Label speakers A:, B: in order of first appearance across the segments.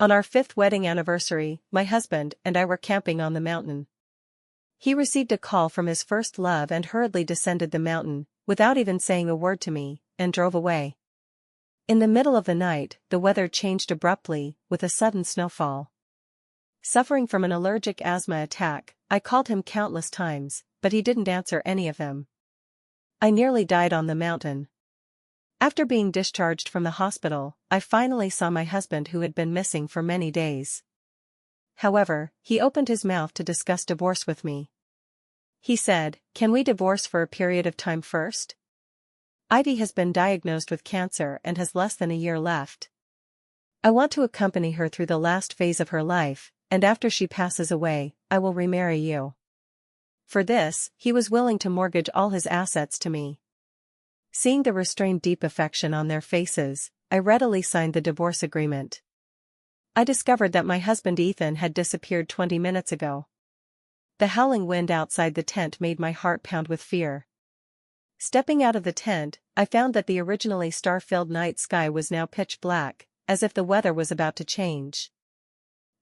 A: On our 5th wedding anniversary, my husband and I were camping on the mountain. He received a call from his first love and hurriedly descended the mountain, without even saying a word to me, and drove away. In the middle of the night, the weather changed abruptly, with a sudden snowfall. Suffering from an allergic asthma attack, I called him countless times, but he didn't answer any of them. I nearly died on the mountain. After being discharged from the hospital, I finally saw my husband who had been missing for many days. However, he opened his mouth to discuss divorce with me. He said, "Can we divorce for a period of time first? Ivy has been diagnosed with cancer and has less than a year left. I want to accompany her through the last phase of her life, and after she passes away, I will remarry you." For this, he was willing to mortgage all his assets to me. Seeing the restrained deep affection on their faces, I readily signed the divorce agreement. I discovered that my husband Ethan had disappeared 20 minutes ago. The howling wind outside the tent made my heart pound with fear. Stepping out of the tent, I found that the originally star-filled night sky was now pitch black, as if the weather was about to change.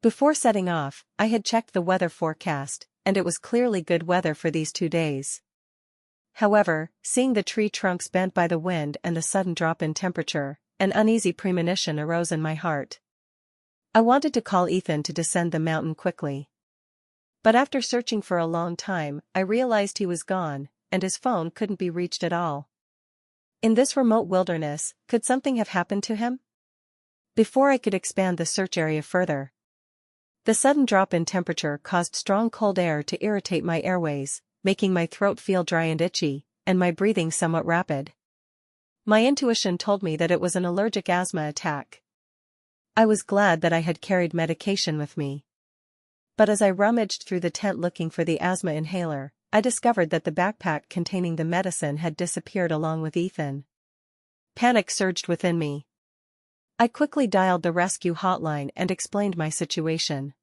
A: Before setting off, I had checked the weather forecast, and it was clearly good weather for these 2 days. However, seeing the tree trunks bent by the wind and the sudden drop in temperature, an uneasy premonition arose in my heart. I wanted to call Ethan to descend the mountain quickly. But after searching for a long time, I realized he was gone, and his phone couldn't be reached at all. In this remote wilderness, could something have happened to him? Before I could expand the search area further, the sudden drop in temperature caused strong cold air to irritate my airways, making my throat feel dry and itchy, and my breathing somewhat rapid. My intuition told me that it was an allergic asthma attack. I was glad that I had carried medication with me. But as I rummaged through the tent looking for the asthma inhaler, I discovered that the backpack containing the medicine had disappeared along with Ethan. Panic surged within me. I quickly dialed the rescue hotline and explained my situation.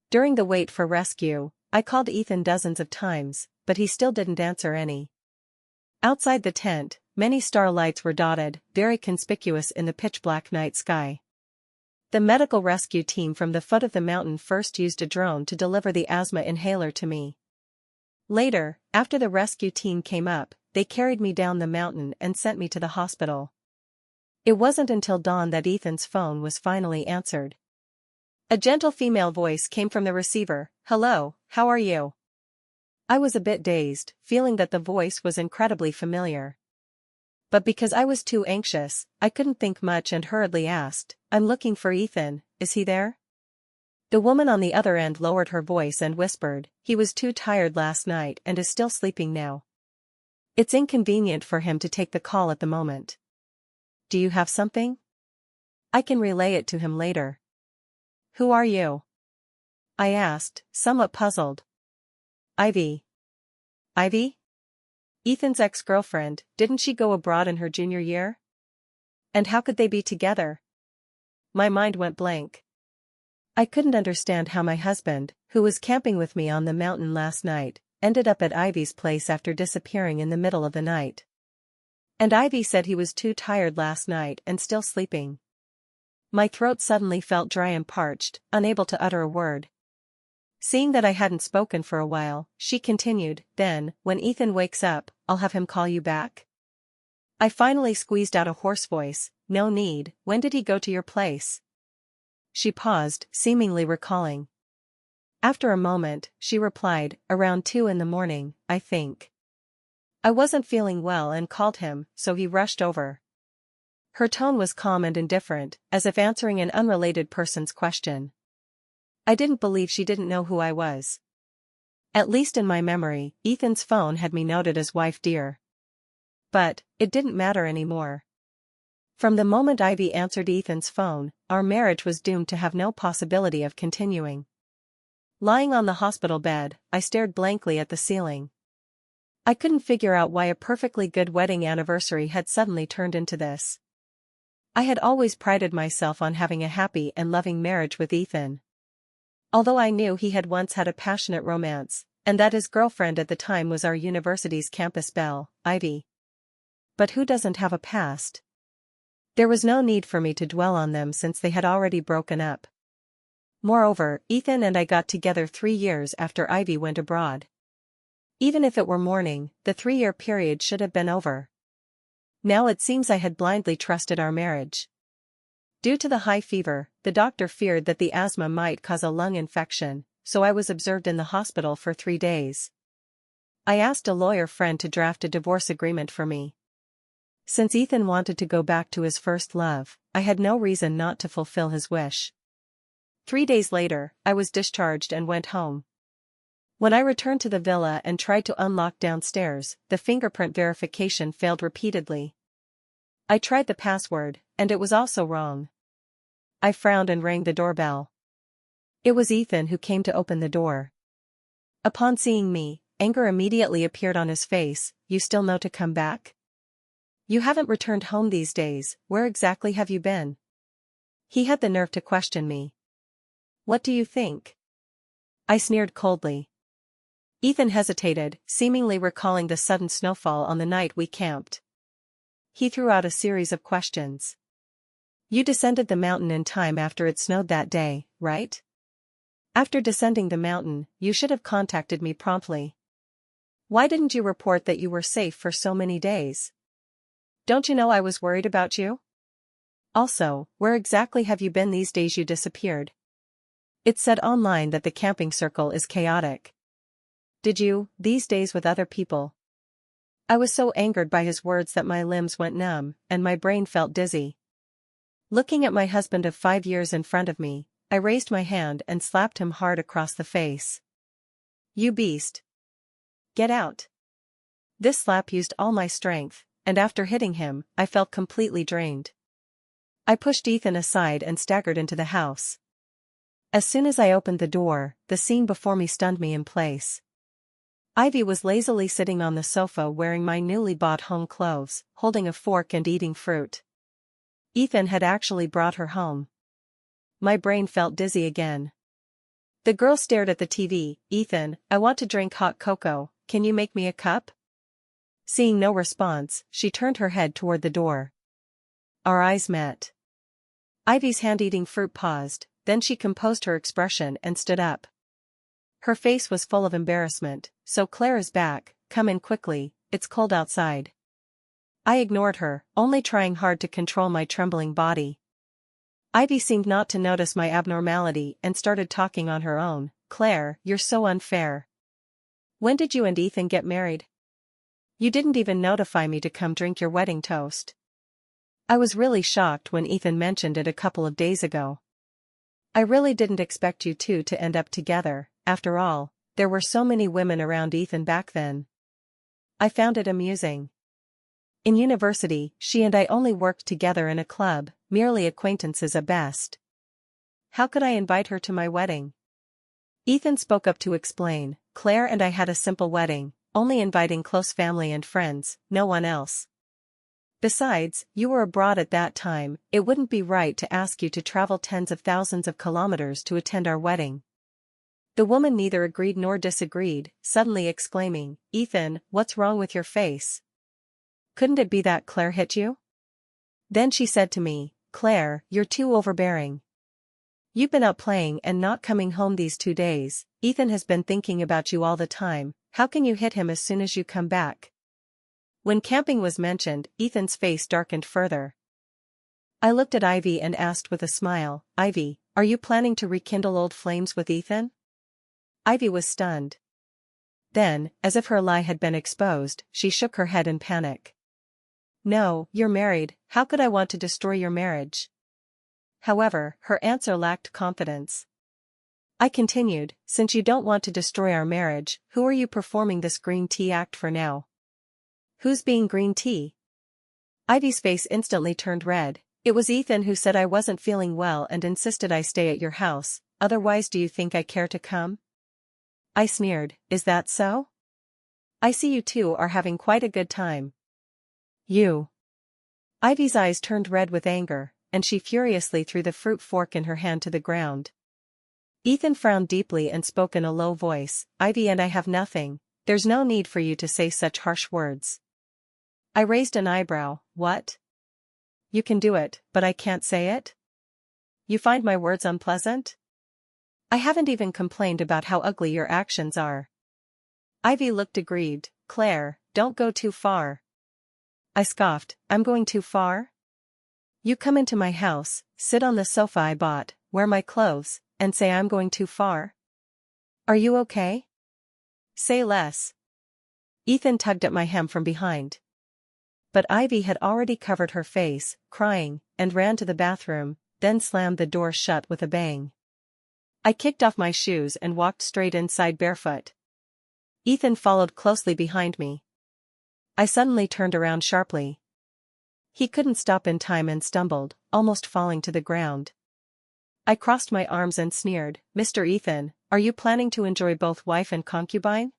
A: During the wait for rescue, I called Ethan dozens of times, but he still didn't answer any. Outside the tent, many starlights were dotted, very conspicuous in the pitch-black night sky. The medical rescue team from the foot of the mountain first used a drone to deliver the asthma inhaler to me. Later, after the rescue team came up, they carried me down the mountain and sent me to the hospital. It wasn't until dawn that Ethan's phone was finally answered. A gentle female voice came from the receiver. "Hello, how are you?" I was a bit dazed, feeling that the voice was incredibly familiar. But because I was too anxious, I couldn't think much and hurriedly asked, "I'm looking for Ethan, is he there?" The woman on the other end lowered her voice and whispered, "He was too tired last night and is still sleeping now. It's inconvenient for him to take the call at the moment. Do you have something? I can relay it to him later." "Who are you?" I asked, somewhat puzzled. "Ivy." "Ivy? Ethan's ex-girlfriend, didn't she go abroad in her junior year? And how could they be together?" My mind went blank. I couldn't understand how my husband, who was camping with me on the mountain last night, ended up at Ivy's place after disappearing in the middle of the night. And Ivy said he was too tired last night and still sleeping. My throat suddenly felt dry and parched, unable to utter a word. Seeing that I hadn't spoken for a while, she continued, "Then, when Ethan wakes up, I'll have him call you back?" I finally squeezed out a hoarse voice, "No need, when did he go to your place?" She paused, seemingly recalling. After a moment, she replied, "Around 2 in the morning, I think. I wasn't feeling well and called him, so he rushed over." Her tone was calm and indifferent, as if answering an unrelated person's question. I didn't believe she didn't know who I was. At least in my memory, Ethan's phone had me noted as wife dear. But, it didn't matter anymore. From the moment Ivy answered Ethan's phone, our marriage was doomed to have no possibility of continuing. Lying on the hospital bed, I stared blankly at the ceiling. I couldn't figure out why a perfectly good wedding anniversary had suddenly turned into this. I had always prided myself on having a happy and loving marriage with Ethan. Although I knew he had once had a passionate romance, and that his girlfriend at the time was our university's campus belle, Ivy. But who doesn't have a past? There was no need for me to dwell on them since they had already broken up, Moreover, Ethan and I got together 3 years after Ivy went abroad. Even if it were mourning, the 3-year period should have been over. Now it seems I had blindly trusted our marriage. Due to the high fever, the doctor feared that the asthma might cause a lung infection, so I was observed in the hospital for 3 days. I asked a lawyer friend to draft a divorce agreement for me. Since Ethan wanted to go back to his first love, I had no reason not to fulfill his wish. 3 days later, I was discharged and went home. When I returned to the villa and tried to unlock downstairs, the fingerprint verification failed repeatedly. I tried the password, and it was also wrong. I frowned and rang the doorbell. It was Ethan who came to open the door. Upon seeing me, anger immediately appeared on his face. "You still know to come back? You haven't returned home these days, where exactly have you been?" He had the nerve to question me. "What do you think?" I sneered coldly. Ethan hesitated, seemingly recalling the sudden snowfall on the night we camped. He threw out a series of questions. "You descended the mountain in time after it snowed that day, right? After descending the mountain, you should have contacted me promptly. Why didn't you report that you were safe for so many days? Don't you know I was worried about you? Also, where exactly have you been these days you disappeared? It said online that the camping circle is chaotic. Did you, these days with other people?" I was so angered by his words that my limbs went numb, and my brain felt dizzy. Looking at my husband of 5 years in front of me, I raised my hand and slapped him hard across the face. "You beast! Get out!" This slap used all my strength, and after hitting him, I felt completely drained. I pushed Ethan aside and staggered into the house. As soon as I opened the door, the scene before me stunned me in place. Ivy was lazily sitting on the sofa wearing my newly bought home clothes, holding a fork and eating fruit. Ethan had actually brought her home. My brain felt dizzy again. The girl stared at the TV. "Ethan, I want to drink hot cocoa, can you make me a cup?" Seeing no response, she turned her head toward the door. Our eyes met. Ivy's hand eating fruit paused, then she composed her expression and stood up. Her face was full of embarrassment. "So Claire is back, come in quickly, it's cold outside." I ignored her, only trying hard to control my trembling body. Ivy seemed not to notice my abnormality and started talking on her own. "Claire, you're so unfair. When did you and Ethan get married? You didn't even notify me to come drink your wedding toast." I was really shocked when Ethan mentioned it a couple of days ago. "I really didn't expect you two to end up together. After all, there were so many women around Ethan back then." I found it amusing. In university, she and I only worked together in a club, merely acquaintances at best. How could I invite her to my wedding? Ethan spoke up to explain. "Claire and I had a simple wedding, only inviting close family and friends, no one else. Besides, you were abroad at that time, it wouldn't be right to ask you to travel tens of thousands of kilometers to attend our wedding." The woman neither agreed nor disagreed, suddenly exclaiming, "Ethan, what's wrong with your face? Couldn't it be that Claire hit you?" Then she said to me, "Claire, you're too overbearing. You've been out playing and not coming home these 2 days, Ethan has been thinking about you all the time, how can you hit him as soon as you come back?" When camping was mentioned, Ethan's face darkened further. I looked at Ivy and asked with a smile, "Ivy, are you planning to rekindle old flames with Ethan?" Ivy was stunned. Then, as if her lie had been exposed, she shook her head in panic. "No, you're married, how could I want to destroy your marriage?" However, her answer lacked confidence. I continued, "Since you don't want to destroy our marriage, who are you performing this green tea act for now?" "Who's being green tea?" Ivy's face instantly turned red. "It was Ethan who said I wasn't feeling well and insisted I stay at your house, otherwise do you think I care to come?" I sneered, "Is that so? I see you two are having quite a good time." "You." Ivy's eyes turned red with anger, and she furiously threw the fruit fork in her hand to the ground. Ethan frowned deeply and spoke in a low voice, "Ivy and I have nothing, there's no need for you to say such harsh words." I raised an eyebrow. "What? You can do it, but I can't say it? You find my words unpleasant?" I haven't even complained about how ugly your actions are. Ivy looked aggrieved. Claire, don't go too far. I scoffed. I'm going too far? You come into my house, sit on the sofa I bought, wear my clothes, and say I'm going too far? Are you okay? Say less. Ethan tugged at my hem from behind. But Ivy had already covered her face, crying, and ran to the bathroom, then slammed the door shut with a bang. I kicked off my shoes and walked straight inside barefoot. Ethan followed closely behind me. I suddenly turned around sharply. He couldn't stop in time and stumbled, almost falling to the ground. I crossed my arms and sneered, "Mr. Ethan, are you planning to enjoy both wife and concubine?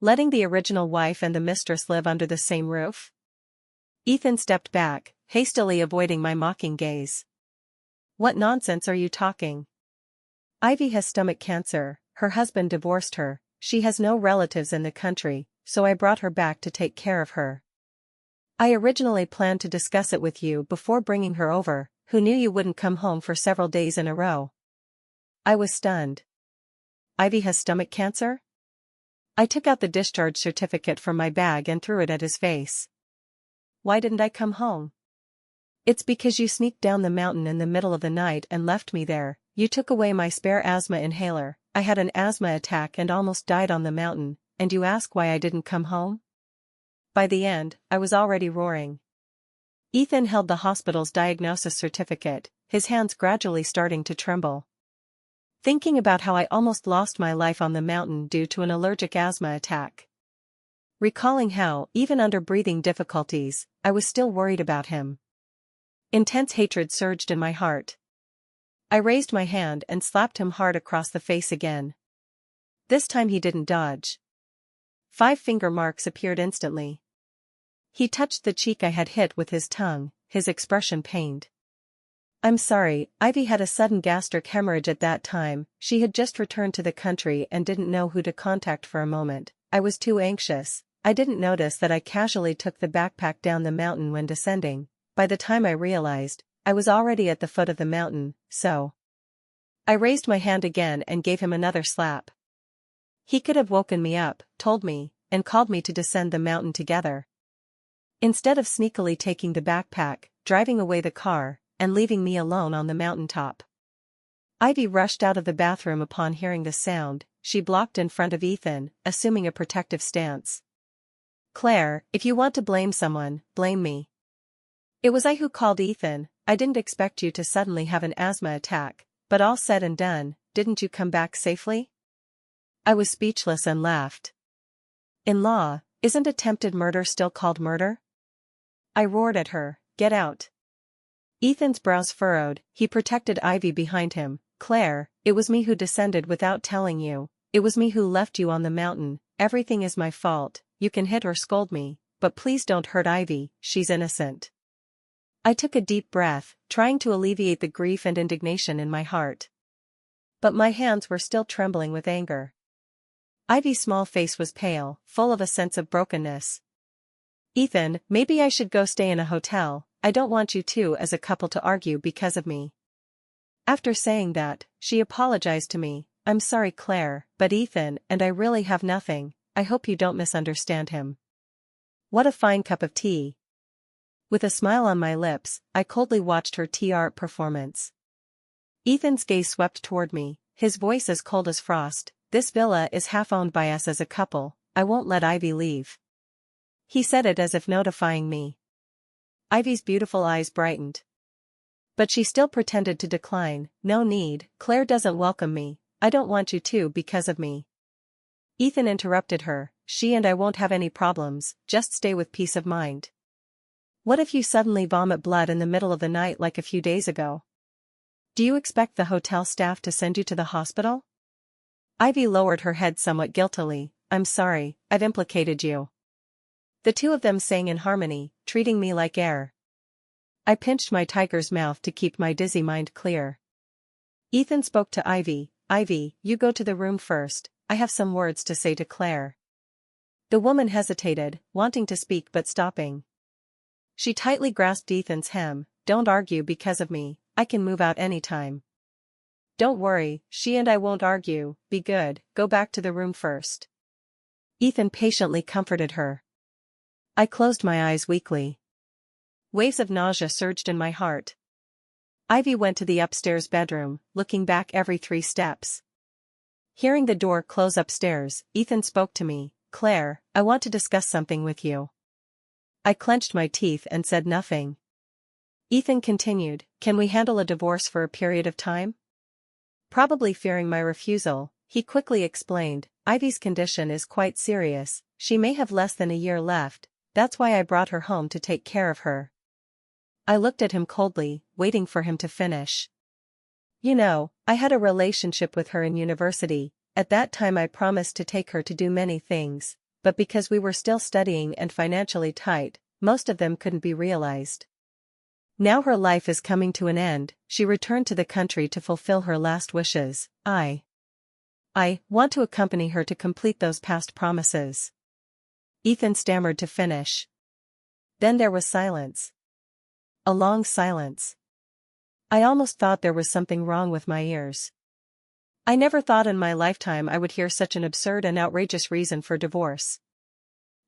A: Letting the original wife and the mistress live under the same roof?" Ethan stepped back, hastily avoiding my mocking gaze. "What nonsense are you talking? Ivy has stomach cancer, her husband divorced her, she has no relatives in the country, so I brought her back to take care of her. I originally planned to discuss it with you before bringing her over, who knew you wouldn't come home for several days in a row." I was stunned. Ivy has stomach cancer? I took out the discharge certificate from my bag and threw it at his face. "Why didn't I come home?" "It's because you sneaked down the mountain in the middle of the night and left me there. You took away my spare asthma inhaler. I had an asthma attack and almost died on the mountain, and you ask why I didn't come home?" By the end, I was already roaring. Ethan held the hospital's diagnosis certificate, his hands gradually starting to tremble. Thinking about how I almost lost my life on the mountain due to an allergic asthma attack. Recalling how, even under breathing difficulties, I was still worried about him. Intense hatred surged in my heart. I raised my hand and slapped him hard across the face again. This time he didn't dodge. 5 finger marks appeared instantly. He touched the cheek I had hit with his tongue, his expression pained. "I'm sorry, Ivy had a sudden gastric hemorrhage at that time, she had just returned to the country and didn't know who to contact for a moment. I was too anxious, I didn't notice that I casually took the backpack down the mountain when descending. By the time I realized, I was already at the foot of the mountain, so." I raised my hand again and gave him another slap. He could have woken me up, told me, and called me to descend the mountain together. Instead of sneakily taking the backpack, driving away the car, and leaving me alone on the mountaintop. Ivy rushed out of the bathroom upon hearing the sound. She blocked in front of Ethan, assuming a protective stance. "Claire, if you want to blame someone, blame me. It was I who called Ethan. I didn't expect you to suddenly have an asthma attack, but all said and done, didn't you come back safely?" I was speechless and laughed. "In law, isn't attempted murder still called murder?" I roared at her, "Get out." Ethan's brows furrowed, he protected Ivy behind him. "Claire, it was me who descended without telling you, it was me who left you on the mountain, everything is my fault, you can hit or scold me, but please don't hurt Ivy, she's innocent." I took a deep breath, trying to alleviate the grief and indignation in my heart. But my hands were still trembling with anger. Ivy's small face was pale, full of a sense of brokenness. "Ethan, maybe I should go stay in a hotel, I don't want you two as a couple to argue because of me." After saying that, she apologized to me. "I'm sorry Claire, but Ethan and I really have nothing, I hope you don't misunderstand him." What a fine cup of tea. With a smile on my lips, I coldly watched her tea art performance. Ethan's gaze swept toward me, his voice as cold as frost. "This villa is half owned by us as a couple, I won't let Ivy leave." He said it as if notifying me. Ivy's beautiful eyes brightened. But she still pretended to decline. "No need, Claire doesn't welcome me, I don't want you to because of me." Ethan interrupted her, "She and I won't have any problems, just stay with peace of mind. What if you suddenly vomit blood in the middle of the night like a few days ago? Do you expect the hotel staff to send you to the hospital?" Ivy lowered her head somewhat guiltily. "I'm sorry, I've implicated you." The two of them sang in harmony, treating me like air. I pinched my tiger's mouth to keep my dizzy mind clear. Ethan spoke to Ivy. "Ivy, you go to the room first, I have some words to say to Claire." The woman hesitated, wanting to speak but stopping. She tightly grasped Ethan's hem. "Don't argue because of me, I can move out anytime." Don't worry, she and I won't argue, be good, go back to the room first. Ethan patiently comforted her. I closed my eyes weakly. Waves of nausea surged in my heart. Ivy went to the upstairs bedroom, looking back every 3 steps. Hearing the door close upstairs, Ethan spoke to me. Claire, I want to discuss something with you. I clenched my teeth and said nothing. Ethan continued, can we handle a divorce for a period of time? Probably fearing my refusal, he quickly explained, Ivy's condition is quite serious, she may have less than a year left, that's why I brought her home to take care of her. I looked at him coldly, waiting for him to finish. You know, I had a relationship with her in university. At that time I promised to take her to do many things, but because we were still studying and financially tight, most of them couldn't be realized. Now her life is coming to an end, she returned to the country to fulfill her last wishes. I want to accompany her to complete those past promises. Ethan stammered to finish. Then there was silence. A long silence. I almost thought there was something wrong with my ears. I never thought in my lifetime I would hear such an absurd and outrageous reason for divorce.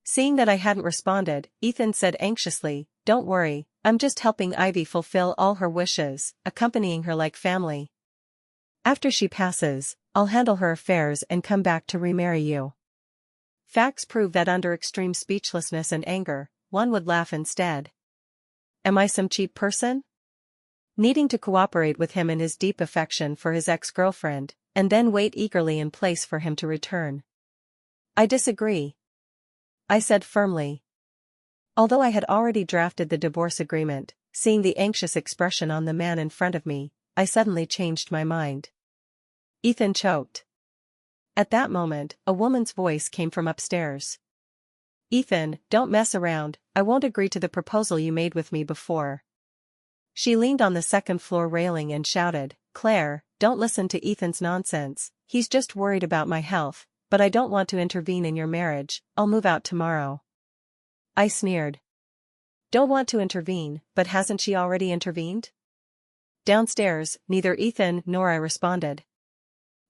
A: Seeing that I hadn't responded, Ethan said anxiously, don't worry, I'm just helping Ivy fulfill all her wishes, accompanying her like family. After she passes, I'll handle her affairs and come back to remarry you. Facts prove that under extreme speechlessness and anger, one would laugh instead. Am I some cheap person? Needing to cooperate with him in his deep affection for his ex-girlfriend, and then wait eagerly in place for him to return. I disagree. I said firmly. Although I had already drafted the divorce agreement, seeing the anxious expression on the man in front of me, I suddenly changed my mind. Ethan choked. At that moment, a woman's voice came from upstairs. Ethan, don't mess around, I won't agree to the proposal you made with me before. She leaned on the second-floor railing and shouted, Claire, don't listen to Ethan's nonsense, he's just worried about my health, but I don't want to intervene in your marriage, I'll move out tomorrow. I sneered. Don't want to intervene, but hasn't she already intervened? Downstairs, neither Ethan nor I responded.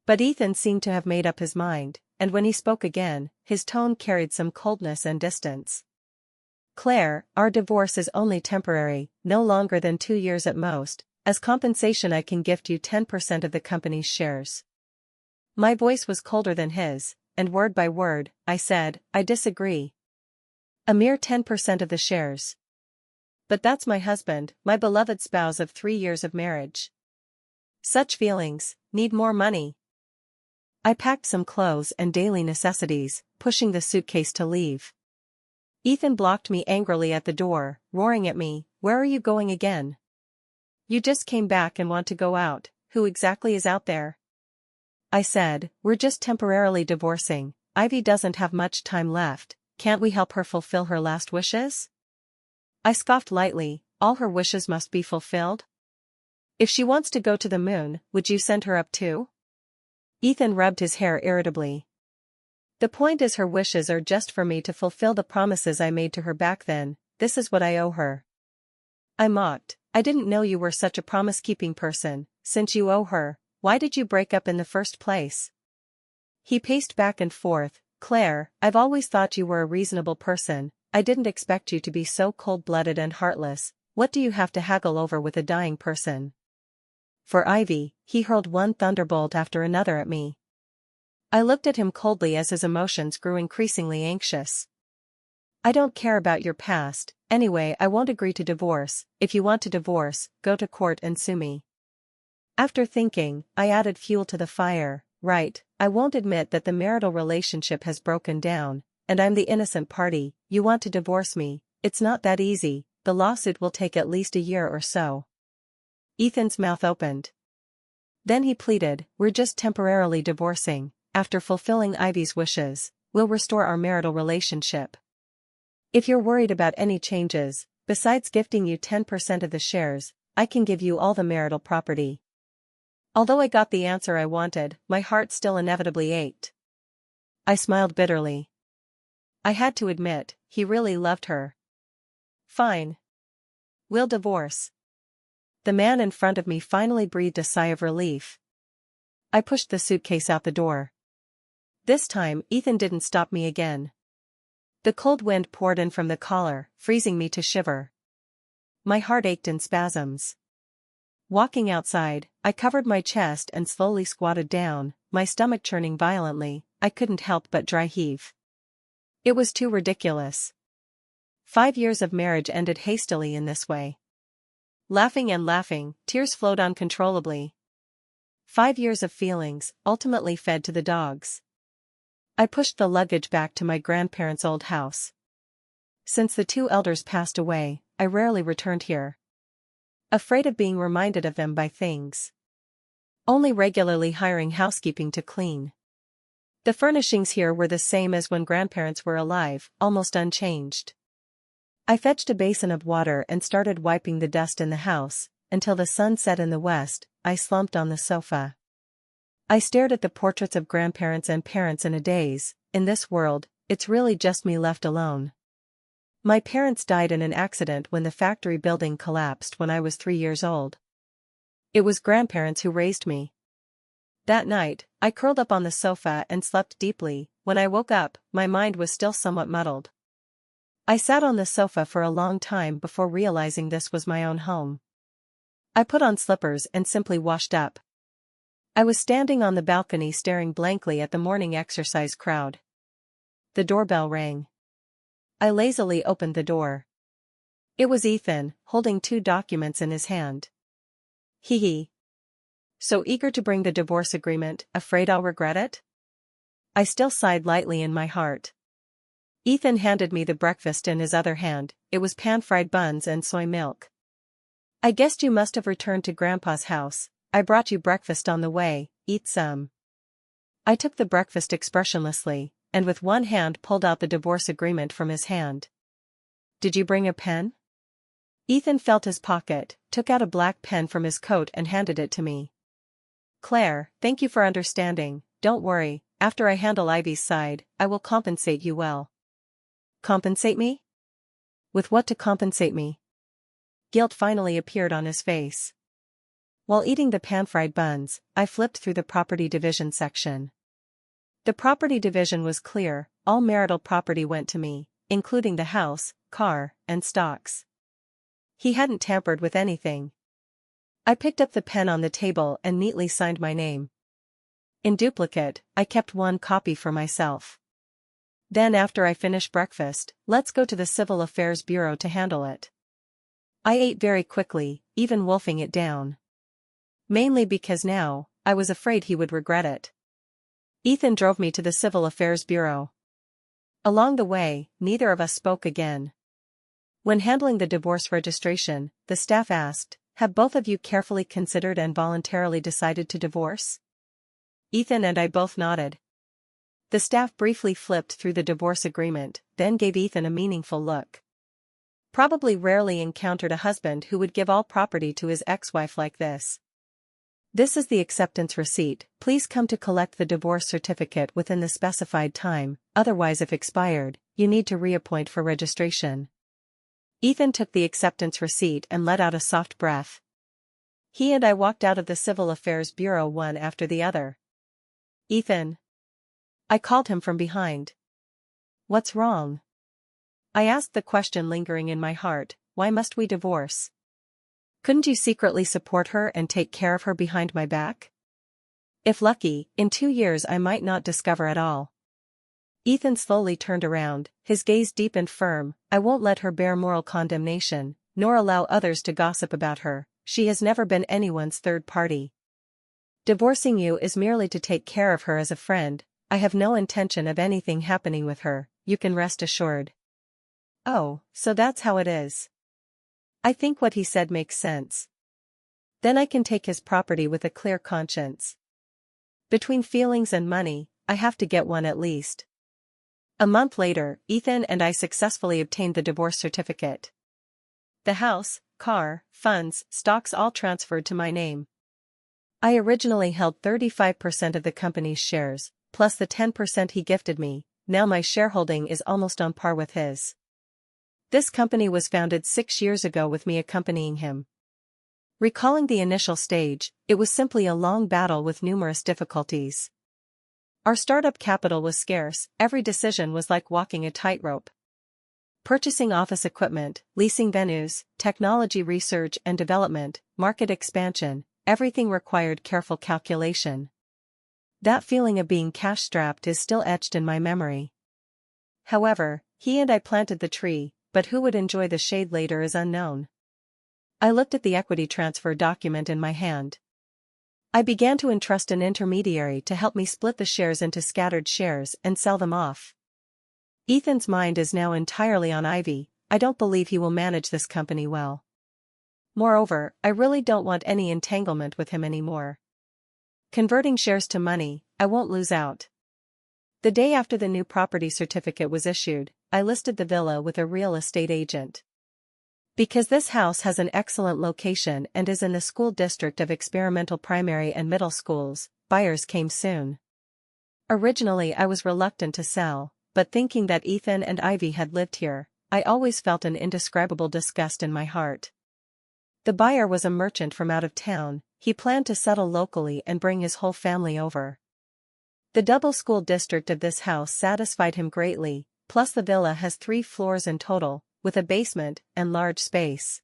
A: But Ethan seemed to have made up his mind, and when he spoke again, his tone carried some coldness and distance. Claire, our divorce is only temporary, no longer than 2 years at most. As compensation I can gift you 10% of the company's shares. My voice was colder than his, and word by word, I said, I disagree. A mere 10% of the shares. But that's my husband, my beloved spouse of 3 years of marriage. Such feelings, need more money. I packed some clothes and daily necessities, pushing the suitcase to leave. Ethan blocked me angrily at the door, roaring at me, where are you going again? You just came back and want to go out, who exactly is out there? I said, we're just temporarily divorcing, Ivy doesn't have much time left, can't we help her fulfill her last wishes? I scoffed lightly, all her wishes must be fulfilled? If she wants to go to the moon, would you send her up too? Ethan rubbed his hair irritably. The point is her wishes are just for me to fulfill the promises I made to her back then, this is what I owe her. I mocked. I didn't know you were such a promise-keeping person, since you owe her, why did you break up in the first place? He paced back and forth, Claire, I've always thought you were a reasonable person, I didn't expect you to be so cold-blooded and heartless, what do you have to haggle over with a dying person? For Ivy, he hurled one thunderbolt after another at me. I looked at him coldly as his emotions grew increasingly anxious. I don't care about your past, anyway I won't agree to divorce, if you want to divorce, go to court and sue me. After thinking, I added fuel to the fire, right, I won't admit that the marital relationship has broken down, and I'm the innocent party, you want to divorce me, it's not that easy, the lawsuit will take at least a year or so. Ethan's mouth opened. Then he pleaded, we're just temporarily divorcing, after fulfilling Ivy's wishes, we'll restore our marital relationship. If you're worried about any changes, besides gifting you 10% of the shares, I can give you all the marital property. Although I got the answer I wanted, my heart still inevitably ached. I smiled bitterly. I had to admit, he really loved her. Fine. We'll divorce. The man in front of me finally breathed a sigh of relief. I pushed the suitcase out the door. This time, Ethan didn't stop me again. The cold wind poured in from the collar, freezing me to shiver. My heart ached in spasms. Walking outside, I covered my chest and slowly squatted down, my stomach churning violently. I couldn't help but dry heave. It was too ridiculous. 5 years of marriage ended hastily in this way. Laughing and laughing, tears flowed uncontrollably. 5 years of feelings, ultimately fed to the dogs. I pushed the luggage back to my grandparents' old house. Since the 2 elders passed away, I rarely returned here. Afraid of being reminded of them by things. Only regularly hiring housekeeping to clean. The furnishings here were the same as when grandparents were alive, almost unchanged. I fetched a basin of water and started wiping the dust in the house. Until the sun set in the west, I slumped on the sofa. I stared at the portraits of grandparents and parents in a daze. In this world, it's really just me left alone. My parents died in an accident when the factory building collapsed when I was 3 years old. It was grandparents who raised me. That night, I curled up on the sofa and slept deeply. When I woke up, my mind was still somewhat muddled. I sat on the sofa for a long time before realizing this was my own home. I put on slippers and simply washed up. I was standing on the balcony staring blankly at the morning exercise crowd. The doorbell rang. I lazily opened the door. It was Ethan, holding 2 documents in his hand. Hee. So eager to bring the divorce agreement, afraid I'll regret it? I still sighed lightly in my heart. Ethan handed me the breakfast in his other hand. It was pan-fried buns and soy milk. I guessed you must have returned to Grandpa's house. I brought you breakfast on the way, eat some. I took the breakfast expressionlessly, and with one hand pulled out the divorce agreement from his hand. Did you bring a pen? Ethan felt his pocket, took out a black pen from his coat and handed it to me. Claire, thank you for understanding. Don't worry, after I handle Ivy's side, I will compensate you well. Compensate me? With what to compensate me? Guilt finally appeared on his face. While eating the pan-fried buns, I flipped through the property division section. The property division was clear. All marital property went to me, including the house, car, and stocks. He hadn't tampered with anything. I picked up the pen on the table and neatly signed my name. In duplicate, I kept 1 copy for myself. Then after I finish breakfast, let's go to the Civil Affairs Bureau to handle it. I ate very quickly, even wolfing it down. Mainly because now, I was afraid he would regret it. Ethan drove me to the Civil Affairs Bureau. Along the way, neither of us spoke again. When handling the divorce registration, the staff asked, "Have both of you carefully considered and voluntarily decided to divorce?" Ethan and I both nodded. The staff briefly flipped through the divorce agreement, then gave Ethan a meaningful look. Probably rarely encountered a husband who would give all property to his ex-wife like this. This is the acceptance receipt. Please come to collect the divorce certificate within the specified time, otherwise if expired, you need to reappoint for registration. Ethan took the acceptance receipt and let out a soft breath. He and I walked out of the Civil Affairs Bureau one after the other. Ethan. I called him from behind. What's wrong? I asked the question lingering in my heart, why must we divorce? Couldn't you secretly support her and take care of her behind my back? If lucky, in 2 years I might not discover at all. Ethan slowly turned around, his gaze deep and firm. I won't let her bear moral condemnation, nor allow others to gossip about her. She has never been anyone's third party. Divorcing you is merely to take care of her as a friend. I have no intention of anything happening with her, you can rest assured. Oh, so that's how it is. I think what he said makes sense. Then I can take his property with a clear conscience. Between feelings and money, I have to get one at least. A month later, Ethan and I successfully obtained the divorce certificate. The house, car, funds, stocks all transferred to my name. I originally held 35% of the company's shares, plus the 10% he gifted me. Now my shareholding is almost on par with his. This company was founded 6 years ago with me accompanying him. Recalling the initial stage, it was simply a long battle with numerous difficulties. Our startup capital was scarce, every decision was like walking a tightrope. Purchasing office equipment, leasing venues, technology research and development, market expansion, everything required careful calculation. That feeling of being cash-strapped is still etched in my memory. However, he and I planted the tree, but who would enjoy the shade later is unknown. I looked at the equity transfer document in my hand. I began to entrust an intermediary to help me split the shares into scattered shares and sell them off. Ethan's mind is now entirely on Ivy. I don't believe he will manage this company well. Moreover, I really don't want any entanglement with him anymore. Converting shares to money, I won't lose out. The day after the new property certificate was issued, I listed the villa with a real estate agent. Because this house has an excellent location and is in the school district of experimental primary and middle schools, buyers came soon. Originally I was reluctant to sell, but thinking that Ethan and Ivy had lived here, I always felt an indescribable disgust in my heart. The buyer was a merchant from out of town. He planned to settle locally and bring his whole family over. The double school district of this house satisfied him greatly, plus the villa has 3 floors in total, with a basement and large space.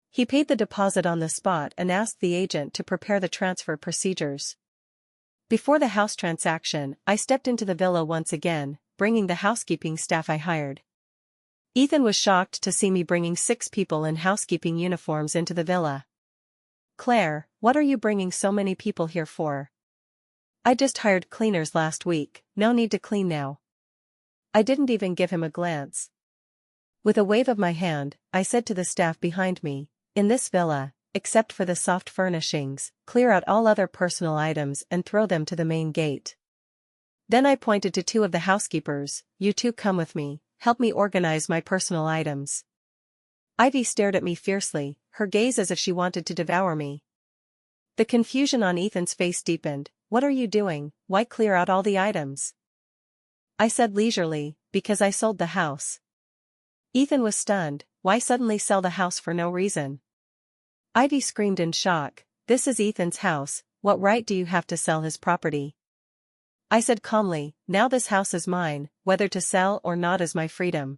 A: He paid the deposit on the spot and asked the agent to prepare the transfer procedures. Before the house transaction, I stepped into the villa once again, bringing the housekeeping staff I hired. Ethan was shocked to see me bringing 6 people in housekeeping uniforms into the villa. "Claire, what are you bringing so many people here for?" "I just hired cleaners last week, no need to clean now." I didn't even give him a glance. With a wave of my hand, I said to the staff behind me, "In this villa, except for the soft furnishings, clear out all other personal items and throw them to the main gate." Then I pointed to 2 of the housekeepers, "You 2 come with me, help me organize my personal items." Ivy stared at me fiercely, her gaze as if she wanted to devour me. The confusion on Ethan's face deepened. "What are you doing? Why clear out all the items?" I said leisurely, "Because I sold the house." Ethan was stunned. Why suddenly sell the house for no reason? Ivy screamed in shock, "This is Ethan's house, what right do you have to sell his property?" I said calmly, "Now this house is mine, whether to sell or not is my freedom."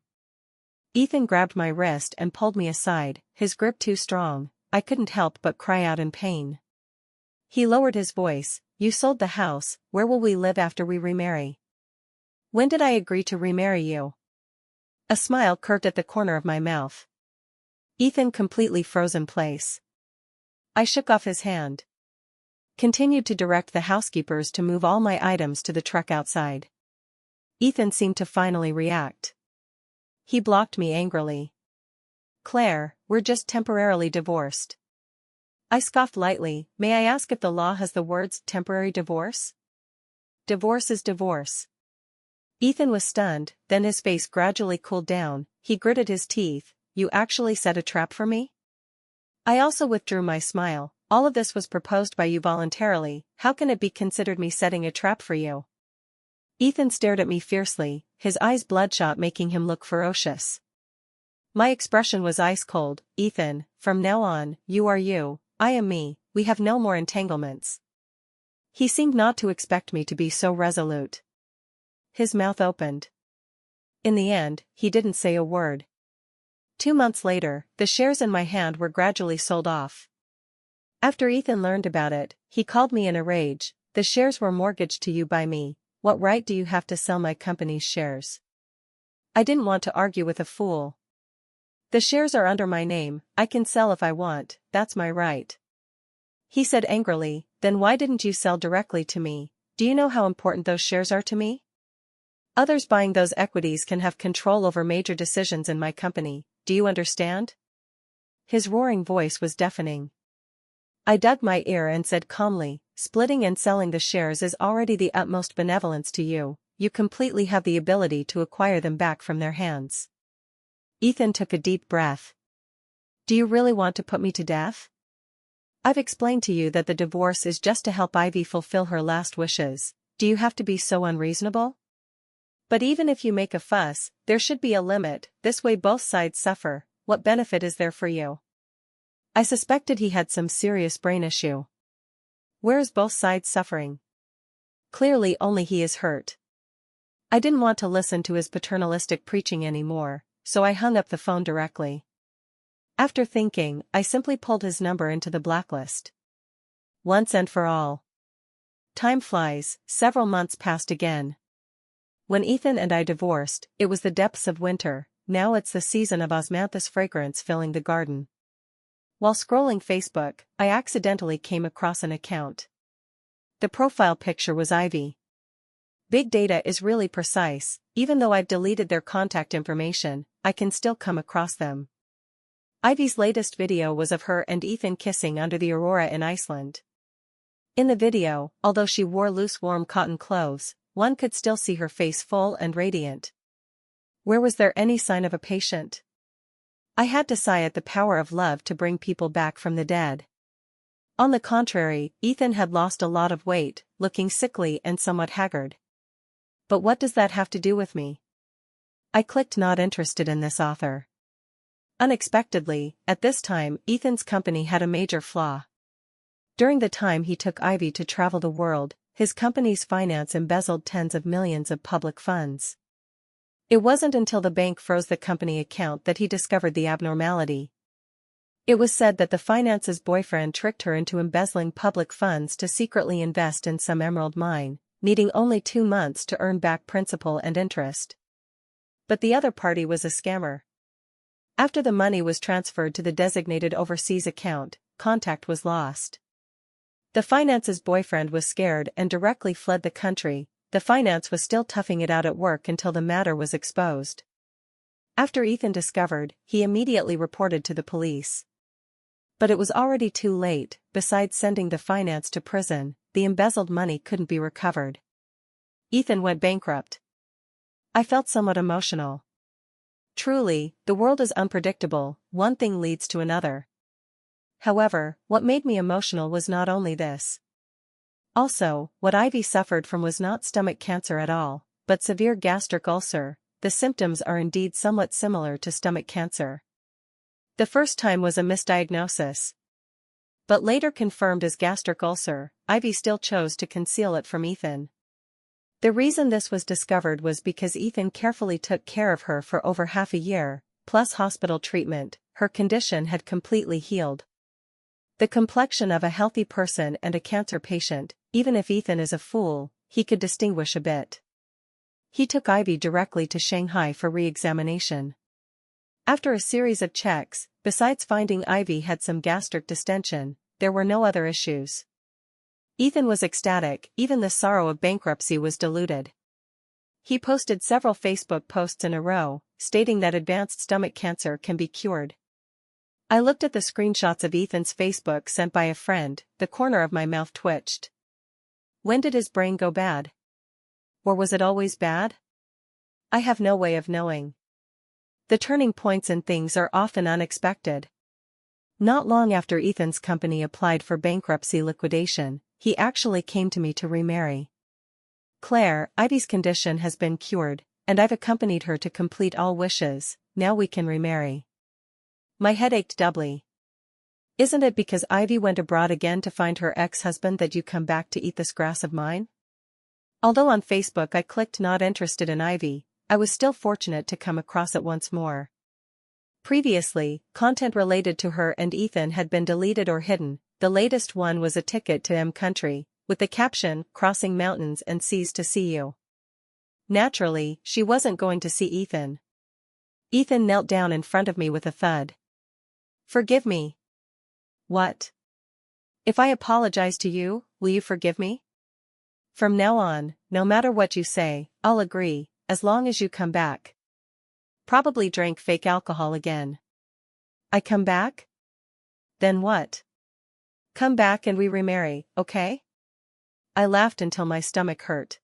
A: Ethan grabbed my wrist and pulled me aside, his grip too strong. I couldn't help but cry out in pain. He lowered his voice, "You sold the house, where will we live after we remarry?" "When did I agree to remarry you?" A smile curved at the corner of my mouth. Ethan completely froze in place. I shook off his hand. Continued to direct the housekeepers to move all my items to the truck outside. Ethan seemed to finally react. He blocked me angrily. "Claire, we're just temporarily divorced." I scoffed lightly. "May I ask if the law has the words temporary divorce?" "Divorce is divorce." Ethan was stunned, then his face gradually cooled down. He gritted his teeth. "You actually set a trap for me?" I also withdrew my smile. "All of this was proposed by you voluntarily, how can it be considered me setting a trap for you?" Ethan stared at me fiercely, his eyes bloodshot making him look ferocious. My expression was ice cold. "Ethan, from now on, you are you, I am me, we have no more entanglements." He seemed not to expect me to be so resolute. His mouth opened. In the end, he didn't say a word. 2 months later, the shares in my hand were gradually sold off. After Ethan learned about it, he called me in a rage. "The shares were mortgaged to you by me. What right do you have to sell my company's shares?" I didn't want to argue with a fool. "The shares are under my name, I can sell if I want, that's my right." He said angrily, "Then why didn't you sell directly to me? Do you know how important those shares are to me? Others buying those equities can have control over major decisions in my company, do you understand?" His roaring voice was deafening. I dug my ear and said calmly, "Splitting and selling the shares is already the utmost benevolence to you, you completely have the ability to acquire them back from their hands." Ethan took a deep breath. "Do you really want to put me to death? I've explained to you that the divorce is just to help Ivy fulfill her last wishes, do you have to be so unreasonable? But even if you make a fuss, there should be a limit, this way both sides suffer, what benefit is there for you?" I suspected he had some serious brain issue. Where's both sides suffering? Clearly only he is hurt. I didn't want to listen to his paternalistic preaching anymore, so I hung up the phone directly. After thinking, I simply pulled his number into the blacklist. Once and for all. Time flies, several months passed again. When Ethan and I divorced, it was the depths of winter, now it's the season of osmanthus fragrance filling the garden. While scrolling Facebook, I accidentally came across an account. The profile picture was Ivy. Big data is really precise, even though I've deleted their contact information, I can still come across them. Ivy's latest video was of her and Ethan kissing under the aurora in Iceland. In the video, although she wore loose warm cotton clothes, one could still see her face full and radiant. Where was there any sign of a patient? I had to sigh at the power of love to bring people back from the dead. On the contrary, Ethan had lost a lot of weight, looking sickly and somewhat haggard. But what does that have to do with me? I clicked not interested in this author. Unexpectedly, at this time, Ethan's company had a major flaw. During the time he took Ivy to travel the world, his company's finance embezzled tens of millions of public funds. It wasn't until the bank froze the company account that he discovered the abnormality. It was said that the finance's boyfriend tricked her into embezzling public funds to secretly invest in some emerald mine, needing only 2 months to earn back principal and interest. But the other party was a scammer. After the money was transferred to the designated overseas account, contact was lost. The finance's boyfriend was scared and directly fled the country. The finance was still toughing it out at work until the matter was exposed. After Ethan discovered, he immediately reported to the police. But it was already too late. Besides sending the finance to prison, the embezzled money couldn't be recovered. Ethan went bankrupt. I felt somewhat emotional. Truly, the world is unpredictable, one thing leads to another. However, what made me emotional was not only this. Also, what Ivy suffered from was not stomach cancer at all, but severe gastric ulcer. The symptoms are indeed somewhat similar to stomach cancer. The first time was a misdiagnosis, but later confirmed as gastric ulcer. Ivy still chose to conceal it from Ethan. The reason this was discovered was because Ethan carefully took care of her for over half a year, plus hospital treatment. Her condition had completely healed. The complexion of a healthy person and a cancer patient. Even if Ethan is a fool, he could distinguish a bit. He took Ivy directly to Shanghai for re-examination. After a series of checks, besides finding Ivy had some gastric distension, there were no other issues. Ethan was ecstatic, even the sorrow of bankruptcy was diluted. He posted several Facebook posts in a row, stating that advanced stomach cancer can be cured. I looked at the screenshots of Ethan's Facebook sent by a friend, the corner of my mouth twitched. When did his brain go bad? Or was it always bad? I have no way of knowing. The turning points in things are often unexpected. Not long after Ethan's company applied for bankruptcy liquidation, he actually came to me to remarry. Claire, Ivy's condition has been cured, and I've accompanied her to complete all wishes. Now we can remarry. My head ached doubly. Isn't it because Ivy went abroad again to find her ex-husband that you come back to eat this grass of mine? Although on Facebook I clicked not interested in Ivy, I was still fortunate to come across it once more. Previously, content related to her and Ethan had been deleted or hidden. The latest one was a ticket to M Country, with the caption, "Crossing mountains and seas to see you." Naturally, she wasn't going to see Ethan. Ethan knelt down in front of me with a thud. "Forgive me." "What? If I apologize to you, will you forgive me?" "From now on, no matter what you say, I'll agree, as long as you come back." Probably drank fake alcohol again. "I come back? Then what?" "Come back and we remarry, okay?" I laughed until my stomach hurt.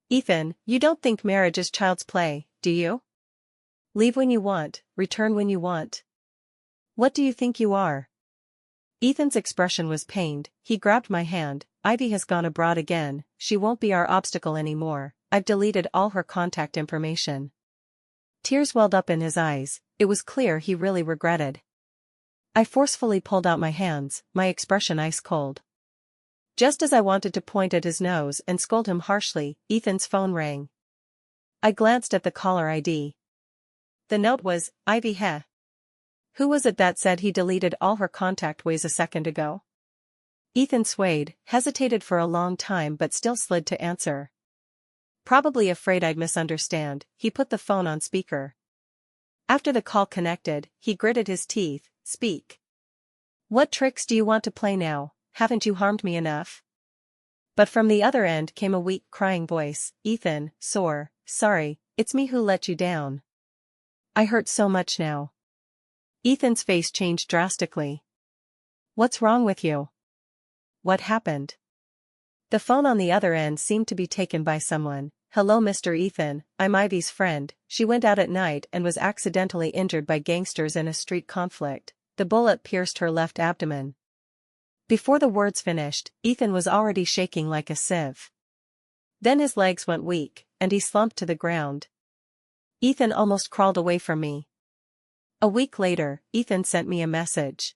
A: "Ethan, you don't think marriage is child's play, do you? Leave when you want, return when you want. What do you think you are?" Ethan's expression was pained. He grabbed my hand. "Ivy has gone abroad again, she won't be our obstacle anymore. I've deleted all her contact information." Tears welled up in his eyes. It was clear he really regretted. I forcefully pulled out my hands, my expression ice cold. Just as I wanted to point at his nose and scold him harshly, Ethan's phone rang. I glanced at the caller ID. The note was, Ivy heh. Who was it that said he deleted all her contact ways a second ago? Ethan swayed, hesitated for a long time but still slid to answer. Probably afraid I'd misunderstand, he put the phone on speaker. After the call connected, he gritted his teeth. Speak. What tricks do you want to play now? Haven't you harmed me enough? But from the other end came a weak, crying voice. Ethan, sorry, it's me who let you down. I hurt so much now. Ethan's face changed drastically. What's wrong with you? What happened? The phone on the other end seemed to be taken by someone. Hello Mr. Ethan, I'm Ivy's friend. She went out at night and was accidentally injured by gangsters in a street conflict. The bullet pierced her left abdomen. Before the words finished, Ethan was already shaking like a sieve. Then his legs went weak, and he slumped to the ground. Ethan almost crawled away from me. A week later, Ethan sent me a message.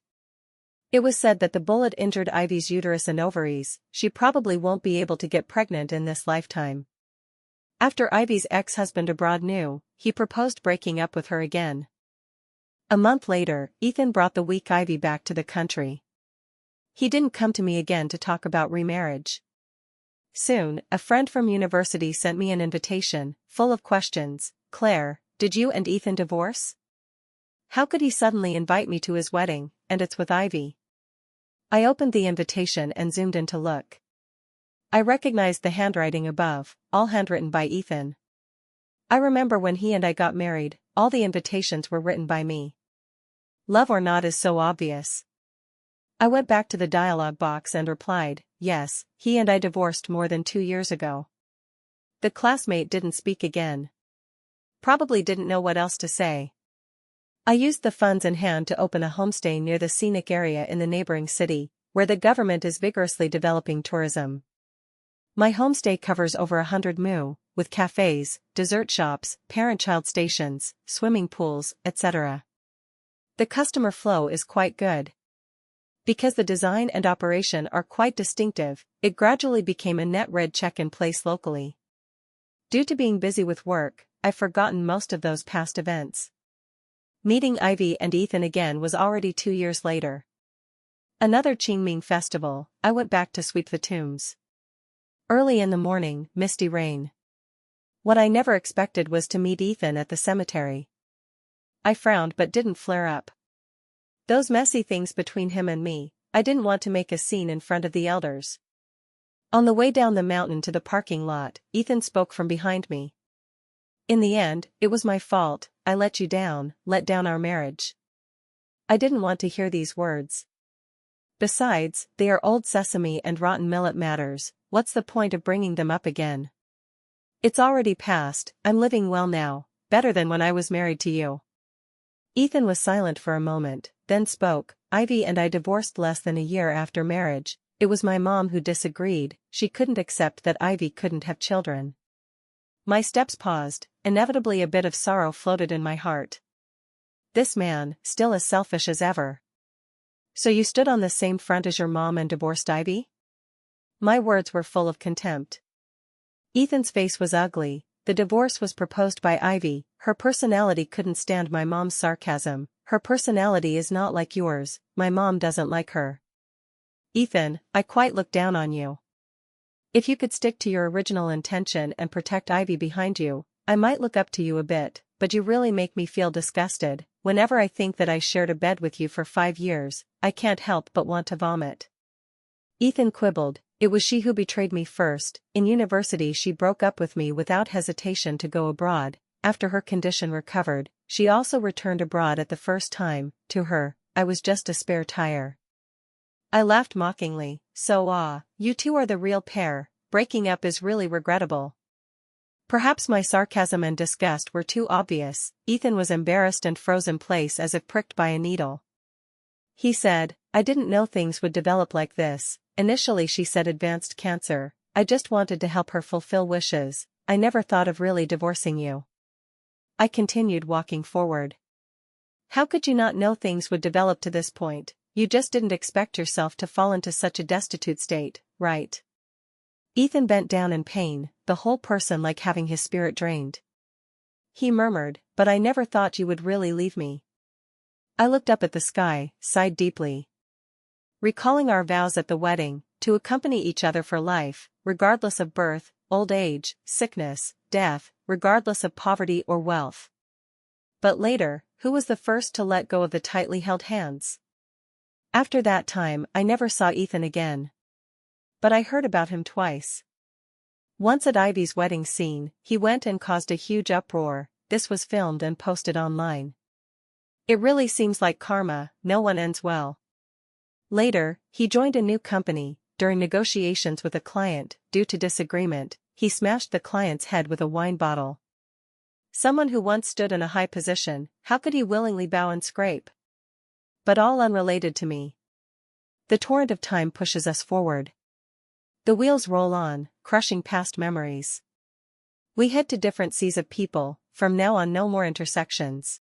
A: It was said that the bullet injured Ivy's uterus and ovaries. She probably won't be able to get pregnant in this lifetime. After Ivy's ex-husband abroad knew, he proposed breaking up with her again. A month later, Ethan brought the weak Ivy back to the country. He didn't come to me again to talk about remarriage. Soon, a friend from university sent me an invitation, full of questions. Claire, did you and Ethan divorce? How could he suddenly invite me to his wedding, and it's with Ivy? I opened the invitation and zoomed in to look. I recognized the handwriting above, all handwritten by Ethan. I remember when he and I got married, all the invitations were written by me. Love or not is so obvious. I went back to the dialogue box and replied, yes, he and I divorced more than 2 years ago. The classmate didn't speak again. Probably didn't know what else to say. I used the funds in hand to open a homestay near the scenic area in the neighboring city, where the government is vigorously developing tourism. My homestay covers over 100 mu, with cafes, dessert shops, parent-child stations, swimming pools, etc. The customer flow is quite good. Because the design and operation are quite distinctive, it gradually became a net red check in place locally. Due to being busy with work, I've forgotten most of those past events. Meeting Ivy and Ethan again was already 2 years later. Another Qingming festival, I went back to sweep the tombs. Early in the morning, misty rain. What I never expected was to meet Ethan at the cemetery. I frowned but didn't flare up. Those messy things between him and me, I didn't want to make a scene in front of the elders. On the way down the mountain to the parking lot, Ethan spoke from behind me. In the end, it was my fault. I let you down, let down our marriage. I didn't want to hear these words. Besides, they are old sesame and rotten millet matters. What's the point of bringing them up again? It's already past. I'm living well now, better than when I was married to you. Ethan was silent for a moment, then spoke. Ivy and I divorced less than a year after marriage. It was my mom who disagreed. She couldn't accept that Ivy couldn't have children. My steps paused. Inevitably a bit of sorrow floated in my heart. This man, still as selfish as ever. So you stood on the same front as your mom and divorced Ivy? My words were full of contempt. Ethan's face was ugly. The divorce was proposed by Ivy. Her personality couldn't stand my mom's sarcasm. Her personality is not like yours. My mom doesn't like her. Ethan, I quite look down on you. If you could stick to your original intention and protect Ivy behind you, I might look up to you a bit, but you really make me feel disgusted. Whenever I think that I shared a bed with you for 5 years, I can't help but want to vomit. Ethan quibbled. It was she who betrayed me first. In university she broke up with me without hesitation to go abroad. After her condition recovered, she also returned abroad at the first time. To her, I was just a spare tire. I laughed mockingly. So you two are the real pair. Breaking up is really regrettable. Perhaps my sarcasm and disgust were too obvious. Ethan was embarrassed and froze in place as if pricked by a needle. He said, I didn't know things would develop like this. Initially she said advanced cancer. I just wanted to help her fulfill wishes. I never thought of really divorcing you. I continued walking forward. How could you not know things would develop to this point? You just didn't expect yourself to fall into such a destitute state, right? Ethan bent down in pain, the whole person like having his spirit drained. He murmured, but I never thought you would really leave me. I looked up at the sky, sighed deeply. Recalling our vows at the wedding, to accompany each other for life, regardless of birth, old age, sickness, death, regardless of poverty or wealth. But later, who was the first to let go of the tightly held hands? After that time, I never saw Ethan again. But I heard about him twice. Once at Ivy's wedding scene, he went and caused a huge uproar. This was filmed and posted online. It really seems like karma, no one ends well. Later, he joined a new company. During negotiations with a client, due to disagreement, he smashed the client's head with a wine bottle. Someone who once stood in a high position, how could he willingly bow and scrape? But all unrelated to me. The torrent of time pushes us forward. The wheels roll on, crushing past memories. We head to different seas of people, from now on no more intersections.